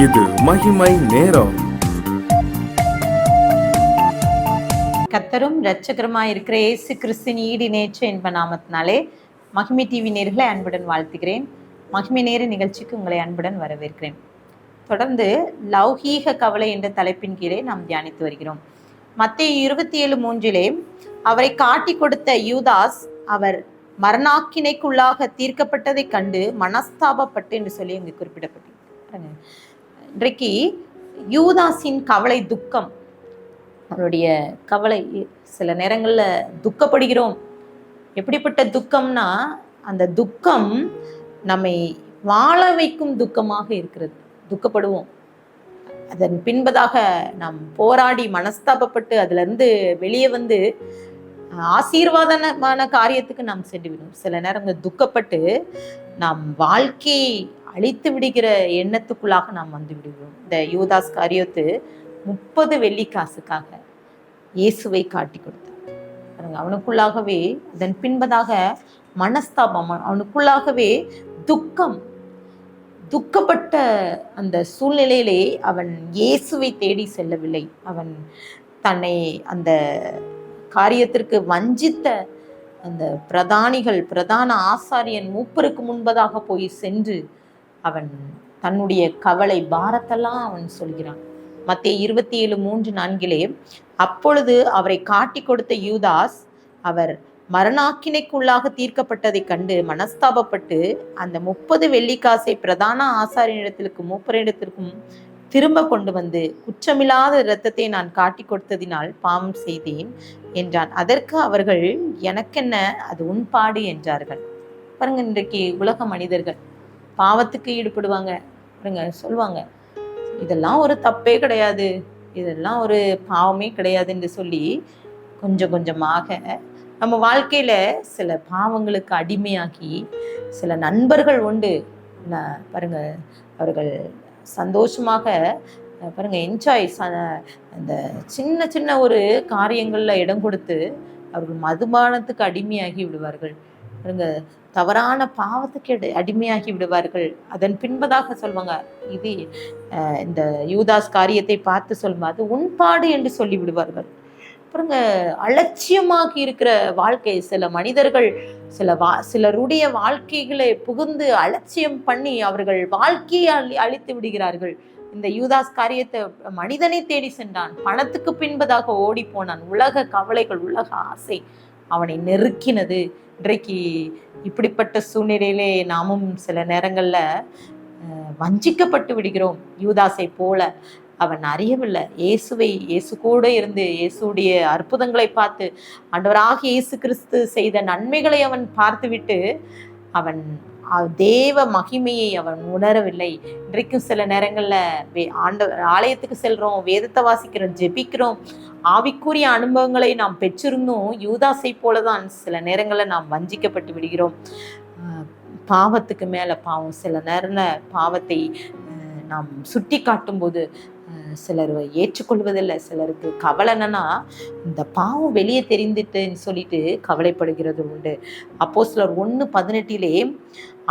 இது மகிமை நேரம். கர்த்தரும் இரட்சகருமாய் இருக்கிற இயேசு கிறிஸ்துவின் ஈடு நேற்று என்ப நாமத்தினாலே மகிமை டிவி நேயர்களை அன்புடன் வாழ்த்துகிறேன். மகிமை நேர நிகழ்ச்சிக்கு உங்களை அன்புடன் வரவேற்கிறேன். தொடர்ந்து லௌகீக கவலை என்ற தலைப்பின் கீழே நாம் தியானித்து வருகிறோம். மத்தேயு 27:3 அவரை காட்டி கொடுத்த யூதாஸ் அவர் மரணாக்கினைக்குள்ளாக தீர்க்கப்பட்டதை கண்டு மனஸ்தாபப்பட்டு என்று சொல்லி அங்கு குறிப்பிடப்பட்டிருக்கிறது. இன்றைக்கு யூதாஸின் கவலை, துக்கம், அவருடைய கவலை, சில நேரங்களில் துக்கப்படுகிறோம். எப்படிப்பட்ட துக்கம்னா, அந்த துக்கம் நம்மை வாழ வைக்கும் துக்கமாக இருக்கிறது. துக்கப்படுவோம். அதன் பின்பதாக நாம் போராடி மனஸ்தாபப்பட்டு அதிலிருந்து வெளியே வந்து ஆசீர்வாதமான காரியத்துக்கு நாம் சென்றுவிடும். சில நேரங்கள் துக்கப்பட்டு நாம் வாழ்க்கையை அழித்து விடுகிற எண்ணத்துக்குள்ளாக நாம் வந்து விடுவோம். இந்த யூதாஸ் காரியத்து 30 வெள்ளிக்காசுக்காக இயேசுவை காட்டி கொடுத்தார். அவனுக்குள்ளாகவே அதன் பின்பதாக மனஸ்தாபம், அவனுக்குள்ளாகவே துக்கம். துக்கப்பட்ட அந்த சூழ்நிலையிலே அவன் இயேசுவை தேடி செல்லவில்லை. அவன் தன்னை அந்த காரியத்திற்கு வஞ்சித்த அந்த பிரதானிகள், பிரதான ஆசாரியன், மூப்பருக்கு முன்பதாக போய் சென்று அவன் தன்னுடைய கவலை பாரத்தெல்லாம் அவன் சொல்கிறான். மத்தேயு 27:3-4 அப்பொழுது அவரை காட்டி கொடுத்த யூதாஸ் அவர் மரணாக்கினைக்குள்ளாக தீர்க்கப்பட்டதை கண்டு மனஸ்தாபப்பட்டு அந்த 30 வெள்ளிக்காசை பிரதான ஆசாரியனிடத்திற்கும் மூப்பரிடத்திற்கும் திரும்ப கொண்டு வந்து, குற்றமில்லாத இரத்தத்தை நான் காட்டி கொடுத்ததினால் பாவம் செய்தேன் என்றான். அதற்கு அவர்கள், எனக்கென்ன, அது உன்பாடு என்றார்கள். பாருங்க, இன்றைக்கு உலக மனிதர்கள் பாவத்துக்கு ஈடுபடுவாங்க. பாருங்க, சொல்லுவாங்க, இதெல்லாம் ஒரு தப்பே கிடையாது, இதெல்லாம் ஒரு பாவமே கிடையாது என்று சொல்லி கொஞ்சம் கொஞ்சமாக நம்ம வாழ்க்கையில சில பாவங்களுக்கு அடிமையாகி, சில நண்பர்கள் உண்டு பாருங்க, அவர்கள் சந்தோஷமாக பாருங்க என்ஜாய், அந்த சின்ன சின்ன ஒரு காரியங்கள்ல இடம் கொடுத்து அவர்கள் மதுபானத்துக்கு அடிமையாகி விடுவார்கள். பாருங்க, தவறான பாவத்துக்கு அடிமையாகி விடுவார்கள். அதன் பின்பதாக சொல்வாங்க, இது இந்த யூதாஸ் காரியத்தை பார்த்து சொல்லும்போது உன்பாடு என்று சொல்லி விடுவார்கள். பாருங்க, அலட்சியமாகி இருக்கிற வாழ்க்கை. சில மனிதர்கள் சிலருடைய வாழ்க்கைகளை புகுந்து அலட்சியம் பண்ணி அவர்கள் வாழ்க்கையை அழித்து விடுகிறார்கள். இந்த யூதாஸ் காரியத்தை மனிதனை தேடி சென்றான், பணத்துக்கு பின்பதாக ஓடி போனான். உலக கவலைகள், உலக ஆசை அவனை நெருக்கினது. இன்றைக்கு இப்படிப்பட்ட சூழ்நிலையிலே நாமும் சில நேரங்கள்ல வஞ்சிக்கப்பட்டு விடுகிறோம். யூதாஸை போல அவன் அறியவில்லை இயேசு கூட இருந்து இயேசுடைய அற்புதங்களை பார்த்து, ஆண்டவராக இயேசு கிறிஸ்து செய்த நன்மைகளை அவன் பார்த்துவிட்டு அவன் தேவ மகிமையை அவன் உணரவில்லை. இன்றைக்கும் சில நேரங்களில் ஆலயத்துக்கு செல்றோம், வேதத்தை வாசிக்கிறோம், ஜெபிக்கிறோம், ஆவிக்குரிய அனுபவங்களை நாம் பெற்றிருந்தோம். யூதாஸை போலதான் சில நேரங்களில் நாம் வஞ்சிக்கப்பட்டு விடுகிறோம். பாவத்துக்கு மேலே பாவம். சில நேரங்களில் பாவத்தை நாம் சுட்டி காட்டும்போது சிலர் ஏற்றுக்கொள்வதில்லை. சிலருக்கு கவலை என்னன்னா, இந்த பாவம் வெளியே தெரிந்துட்டுன்னு சொல்லிட்டு கவலைப்படுகிறது உண்டு. அப்போஸ்தலர் 1:18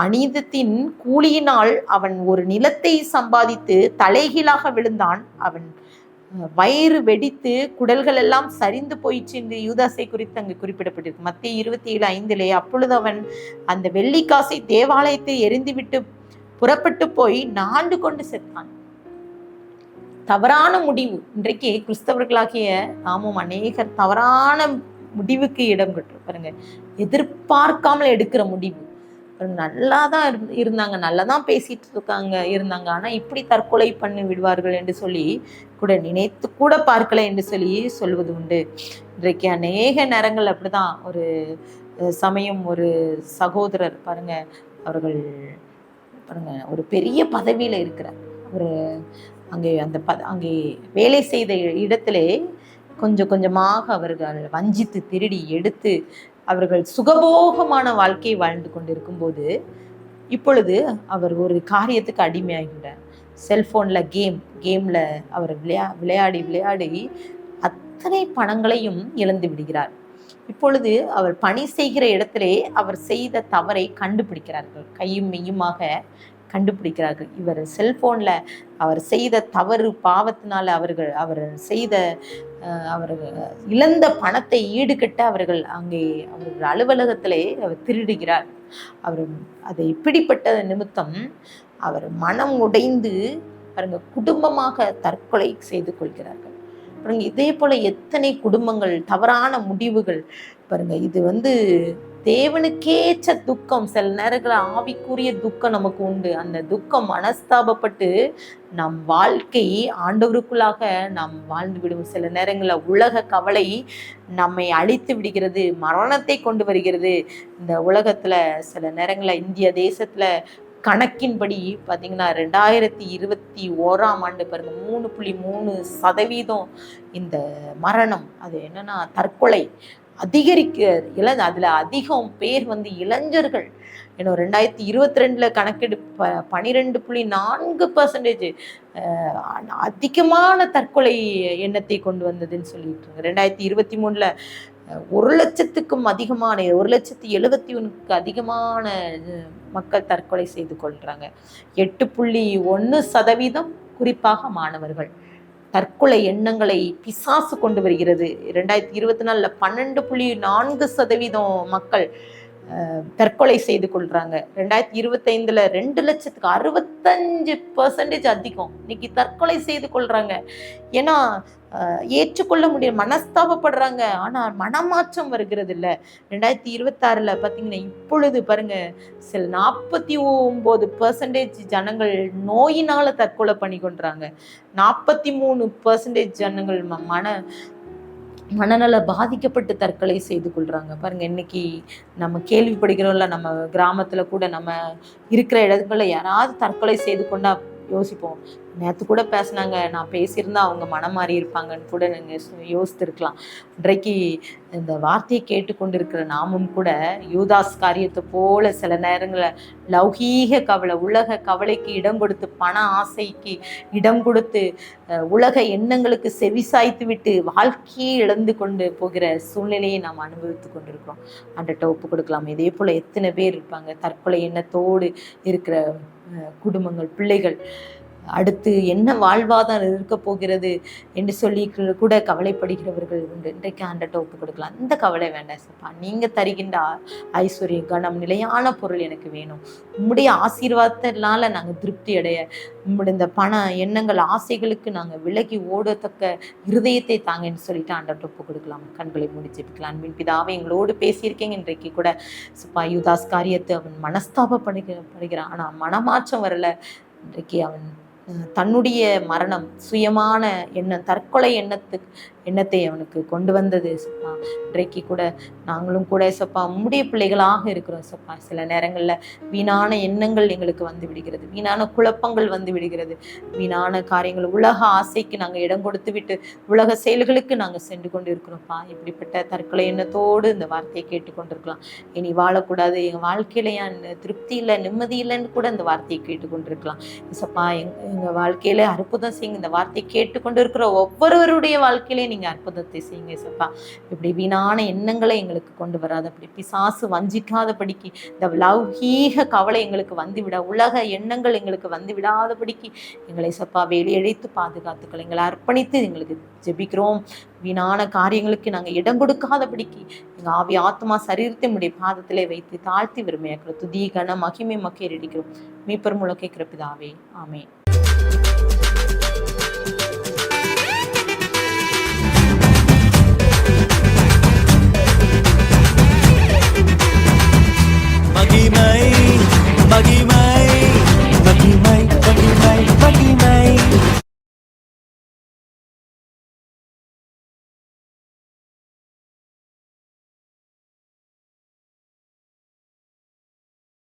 அநீதத்தின் கூலியினால் அவன் ஒரு நிலத்தை சம்பாதித்து தலைகீழாக விழுந்தான், அவன் வயிறு வெடித்து குடல்கள் எல்லாம் சரிந்து போயிற்று என்று யூதாஸை குறித்து அங்கு குறிப்பிடப்பட்டிருக்கு. மத்தேயு 27:5 அப்பொழுது அவன் அந்த வெள்ளிக்காசை தேவாலயத்தை எரிந்துவிட்டு புறப்பட்டு போய் நாண்டு கொண்டு செத்தான். தவறான முடிவு. இன்றைக்கு கிறிஸ்தவர்களாகிய நாமும் அநேகர் தவறான முடிவுக்கு இடம் பெற்று பாருங்க, எதிர்பார்க்காமல் எடுக்கிற முடிவு. நல்லா தான் இருந்தாங்க, நல்லா தான் பேசிட்டு இருந்தாங்க, ஆனா இப்படி தற்கொலை பண்ணி விடுவார்கள் என்று சொல்லி கூட நினைத்து கூட பார்க்கல என்று சொல்லி சொல்வது உண்டு. இன்றைக்கு அநேக நேரங்கள் அப்படிதான். ஒரு சமயம் ஒரு சகோதரர் பாருங்க, அவர்கள் பாருங்க ஒரு பெரிய பதவியில இருக்கிறார். ஒரு அங்கே வேலை செய்த இடத்திலே கொஞ்சம் கொஞ்சமாக அவர்கள் வஞ்சித்து திருடி எடுத்து அவர்கள் சுகபோகமான வாழ்க்கையை வாழ்ந்து கொண்டிருக்கும் போது இப்பொழுது அவர் ஒரு காரியத்துக்கு அடிமையாகிவிட்டார். செல்போன்ல கேம்ல அவர் விளையாடி அத்தனை பணங்களையும் இழந்து விடுகிறார். இப்பொழுது அவர் பணி செய்கிற இடத்திலே அவர் செய்த தவறை கண்டுபிடிக்கிறார்கள். கையும் மெய்யுமாக கண்டுபிடிக்கிறார்கள். இவர் செல்போன்ல அவர் செய்த தவறு பாவத்தினால அவர் செய்த அவர்கள் இழந்த பணத்தை ஈடுகட்ட அவர்கள் அங்கே அவர்கள் அலுவலகத்திலே அவர் திருடுகிறார். அவர் அதை பிடிப்பட்ட நிமித்தம் அவர் மனம் உடைந்து பாருங்க குடும்பமாக தற்கொலை செய்து கொள்கிறார்கள். பாருங்க இதே போல எத்தனை குடும்பங்கள், தவறான முடிவுகள் பாருங்க. இது தேவனுக்கேற்ற துக்கம். சில நேரங்களில் ஆவிக்குரிய துக்கம் நமக்கு உண்டு. அந்த துக்கம் மனஸ்தாபப்பட்டு நம் வாழ்க்கை ஆண்டவருக்குள்ளாக நாம் வாழ்ந்து விடுவோம். சில நேரங்களில் உலக கவலை நம்மை அழித்து விடுகிறது, மரணத்தை கொண்டு வருகிறது. இந்த உலகத்துல சில நேரங்களில் இந்திய தேசத்துல கணக்கின்படி பார்த்தீங்கன்னா 2021 பாருங்க 3.3% இந்த மரணம், அது என்னன்னா தற்கொலை அதிகரிக்க. அதுல அதிகம் பேர் இளைஞர்கள். ஏன்னா 2022 கணக்கெடு 12.4% அதிகமான தற்கொலை எண்ணத்தை கொண்டு வந்ததுன்னு சொல்லிட்டு 2023 1,00,000க்கும் அதிகமான 1,71,000க்கு அதிகமான மக்கள் தற்கொலை செய்து கொள்றாங்க. 8.1% குறிப்பாக மாணவர்கள். தற்கொலை எண்ணங்களை பிசாசு கொண்டு வருகிறது. 2024 12.4% மக்கள் தற்கொலை செய்து கொள்றாங்க. 2025 2,65% அதிகம் இன்னைக்கு தற்கொலை செய்து கொள்றாங்க. ஏன்னா ஏற்றுக்கொள்ள முடியும், மனஸ்தாபப்படுறாங்க. ஆனா மனமாற்றம் வருகிறது இல்லை. 2026 பார்த்தீங்கன்னா இப்பொழுது பாருங்க சில 49% ஜனங்கள் நோயினால தற்கொலை பண்ணி கொள்றாங்க. 43% ஜனங்கள் மனநல பாதிக்கப்பட்டு தற்கொலை செய்து கொள்றாங்க. பாருங்க இன்னைக்கு நம்ம கேள்விப்படுகிறோம்ல, நம்ம கிராமத்துல கூட நம்ம இருக்கிற இடத்துல யாராவது தற்கொலை செய்து கொண்டா யோசிப்போம். நேற்று கூட பேசினாங்க, நான் பேசியிருந்தா அவங்க மனம் மாறி இருப்பாங்கன்னு கூட நீங்கள் யோசித்திருக்கலாம். இன்றைக்கு இந்த வார்த்தையை கேட்டுக்கொண்டிருக்கிற நாமும் கூட யூதாஸ் காரியத்தை போல சில நேரங்களில் லௌகீக கவலை, உலக கவலைக்கு இடம் கொடுத்து, பண ஆசைக்கு இடம் கொடுத்து, உலக எண்ணங்களுக்கு செவிசாய்த்து விட்டு வாழ்க்கையை இழந்து கொண்டு போகிற சூழ்நிலையை நாம் அனுபவித்து கொண்டிருக்கிறோம். அன்றைட்ட ஒப்பு கொடுக்கலாம். இதே போல் எத்தனை பேர் இருப்பாங்க தற்கொலை எண்ணத்தோடு இருக்கிற குடும்பங்கள், பிள்ளைகள். அடுத்து என்ன வாழ்வாதாரம் இருக்க போகிறது என்று சொல்லி கூட கவலைப்படுகிறவர்கள் உண்டு. இன்றைக்கு ஆண்டட்ட ஒப்பு கொடுக்கலாம். இந்த கவலை வேண்டாம் சப்பா, நீங்க தருகின்ற ஐஸ்வர்ய கணம் நிலையான பொருள் எனக்கு வேணும். உம்முடைய ஆசீர்வாதத்தினால நாங்கள் திருப்தி அடைய, உம்முடைய இந்த பண எண்ணங்கள் ஆசைகளுக்கு நாங்கள் விலகி ஓடத்தக்க இருதயத்தை தாங்கன்னு சொல்லிட்டு ஆண்டட்ட ஒப்பு கொடுக்கலாம். கண்களை முடிச்சிருக்கலாம். அன்பின் பிதாவை எங்களோடு பேசியிருக்கேங்க. இன்றைக்கு கூட சப்பா யூதாஸ் காரியத்தை அவன் மனஸ்தாபப்படுகிறான். ஆனால் மனமாற்றம் வரல. இன்றைக்கு அவன் தன்னுடைய மரணம், சுயமான எண்ணம், தற்கொலை எண்ணத்தை அவனுக்கு கொண்டு வந்தது சப்பா. இன்றைக்கு கூட நாங்களும் கூட சப்பா உம்முடைய பிள்ளைகளாக இருக்கிறோம் சப்பா. சில நேரங்களில் வீணான எண்ணங்கள் எங்களுக்கு வந்து விடுகிறது, வீணான குழப்பங்கள் வந்து விடுகிறது, வீணான காரியங்கள், உலக ஆசைக்கு நாங்கள் இடம் கொடுத்து விட்டு உலக செயல்களுக்கு நாங்கள் சென்று கொண்டு இருக்கிறோம்ப்பா. இப்படிப்பட்ட தற்கொலை எண்ணத்தோடு இந்த வார்த்தையை கேட்டுக்கொண்டிருக்கலாம். இனி வாழக்கூடாது, எங்கள் வாழ்க்கையில என் திருப்தி இல்லை, நிம்மதி இல்லைன்னு கூட இந்த வார்த்தையை கேட்டுக்கொண்டிருக்கலாம். சப்பா எங்கள் வாழ்க்கையில அற்புதம் செய்யுங்க. இந்த வார்த்தையை கேட்டுக்கொண்டு இருக்கிற ஒவ்வொருவருடைய வாழ்க்கையிலையும் நீங்க அற்புதத்தை செய்யுங்க சப்பா. இப்படி வீணான எண்ணங்களை எங்களுக்கு கொண்டு வராது, அப்படி பிசாசு வஞ்சிக்காதபடிக்கு, இந்த லௌகீக கவலை எங்களுக்கு வந்துவிட, உலக எண்ணங்கள் எங்களுக்கு வந்து விடாதபடிக்கு எங்களை சப்பா வேலையழைத்து பாதுகாத்துக்கள். எங்களை அர்ப்பணித்து எங்களுக்கு ஜெபிக்கிறோம். வீணான காரியங்களுக்கு நாங்கள் இடம் கொடுக்காதபடிக்கு எங்கள் ஆவி ஆத்மா சரீரத்தை உடைய பாதத்திலே வைத்து தாழ்த்தி விரும்பியாக்கிறோம். துதி கன மகிமை மக்கள் இருக்கிறோம். மீப்பர் மூலம் கேட்கிற பிதாவே, ஆமென்.